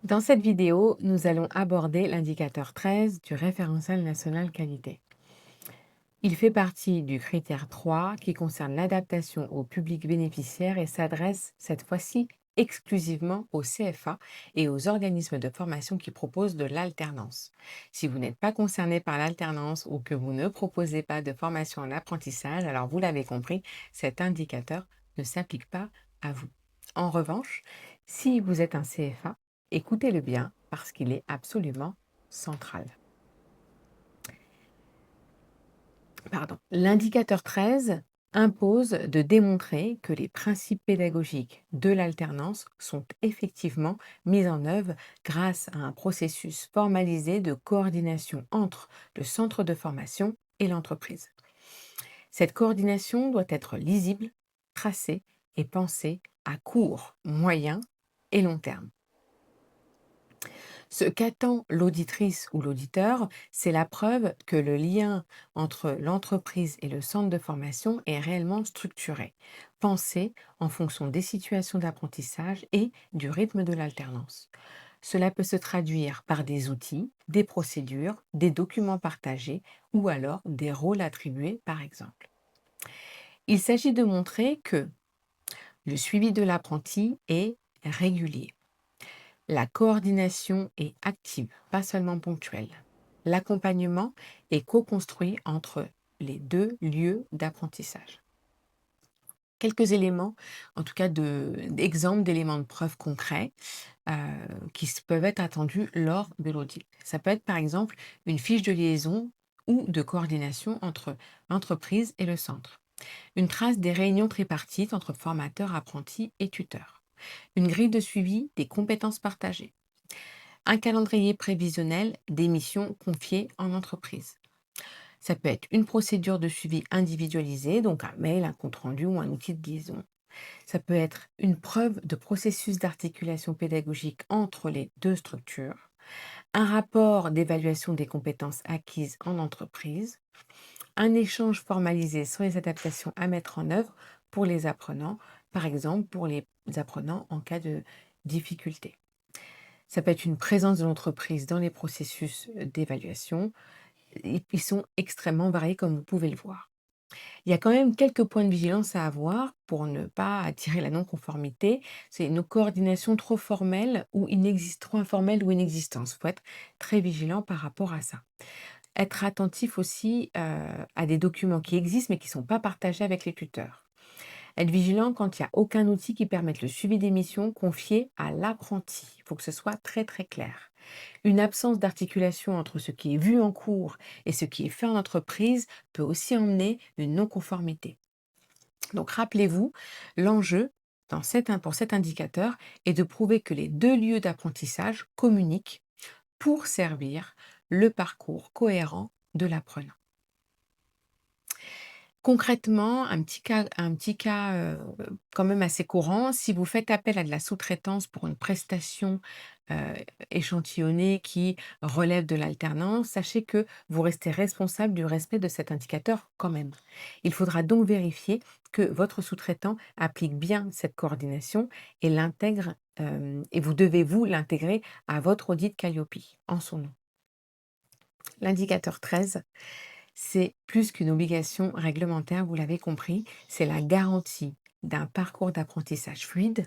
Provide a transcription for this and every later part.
Dans cette vidéo, nous allons aborder l'indicateur 13 du référentiel national qualité. Il fait partie du critère 3 qui concerne l'adaptation au public bénéficiaire et s'adresse cette fois-ci exclusivement aux CFA et aux organismes de formation qui proposent de l'alternance. Si vous n'êtes pas concerné par l'alternance ou que vous ne proposez pas de formation en apprentissage, alors vous l'avez compris, cet indicateur ne s'applique pas à vous. En revanche, si vous êtes un CFA, écoutez-le bien parce qu'il est absolument central. Pardon. L'indicateur 13 impose de démontrer que les principes pédagogiques de l'alternance sont effectivement mis en œuvre grâce à un processus formalisé de coordination entre le centre de formation et l'entreprise. Cette coordination doit être lisible, tracée et pensée à court, moyen et long terme. Ce qu'attend l'auditrice ou l'auditeur, c'est la preuve que le lien entre l'entreprise et le centre de formation est réellement structuré, pensé en fonction des situations d'apprentissage et du rythme de l'alternance. Cela peut se traduire par des outils, des procédures, des documents partagés ou alors des rôles attribués, par exemple. Il s'agit de montrer que le suivi de l'apprenti est régulier. La coordination est active, pas seulement ponctuelle. L'accompagnement est co-construit entre les deux lieux d'apprentissage. Quelques éléments, en tout cas d'exemples d'éléments de preuve concrets peuvent être attendus lors de l'audit. Ça peut être par exemple une fiche de liaison ou de coordination entre l'entreprise et le centre. Une trace des réunions tripartites entre formateurs, apprentis et tuteurs. Une grille de suivi des compétences partagées. Un calendrier prévisionnel des missions confiées en entreprise. Ça peut être une procédure de suivi individualisée, donc un mail, un compte-rendu ou un outil de liaison. Ça peut être une preuve de processus d'articulation pédagogique entre les deux structures. Un rapport d'évaluation des compétences acquises en entreprise. Un échange formalisé sur les adaptations à mettre en œuvre pour les apprenants, par exemple pour les apprenants en cas de difficulté. Ça peut être une présence de l'entreprise dans les processus d'évaluation. Ils sont extrêmement variés comme vous pouvez le voir. Il y a quand même quelques points de vigilance à avoir pour ne pas attirer la non-conformité. C'est une coordination trop formelle ou trop informelle ou inexistante. Il faut être très vigilant par rapport à ça. Être attentif aussi à des documents qui existent mais qui ne sont pas partagés avec les tuteurs. Être vigilant quand il n'y a aucun outil qui permette le suivi des missions confiées à l'apprenti. Il faut que ce soit très très clair. Une absence d'articulation entre ce qui est vu en cours et ce qui est fait en entreprise peut aussi emmener une non-conformité. Donc rappelez-vous, l'enjeu pour cet indicateur est de prouver que les deux lieux d'apprentissage communiquent pour servir le parcours cohérent de l'apprenant. Concrètement, un petit cas quand même assez courant, si vous faites appel à de la sous-traitance pour une prestation heu, échantillonnée qui relève de l'alternance, sachez que vous restez responsable du respect de cet indicateur quand même. Il faudra donc vérifier que votre sous-traitant applique bien cette coordination et l'intègre, et vous devez vous l'intégrer à votre audit Calliope en son nom. L'indicateur 13, c'est plus qu'une obligation réglementaire, vous l'avez compris, c'est la garantie d'un parcours d'apprentissage fluide,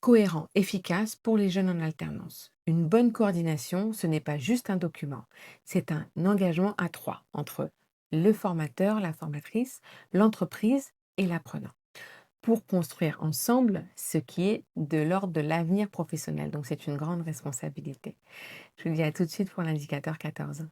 cohérent, efficace pour les jeunes en alternance. Une bonne coordination, ce n'est pas juste un document, c'est un engagement à trois entre le formateur, la formatrice, l'entreprise et l'apprenant pour construire ensemble ce qui est de l'ordre de l'avenir professionnel. Donc c'est une grande responsabilité. Je vous dis à tout de suite pour l'indicateur 14.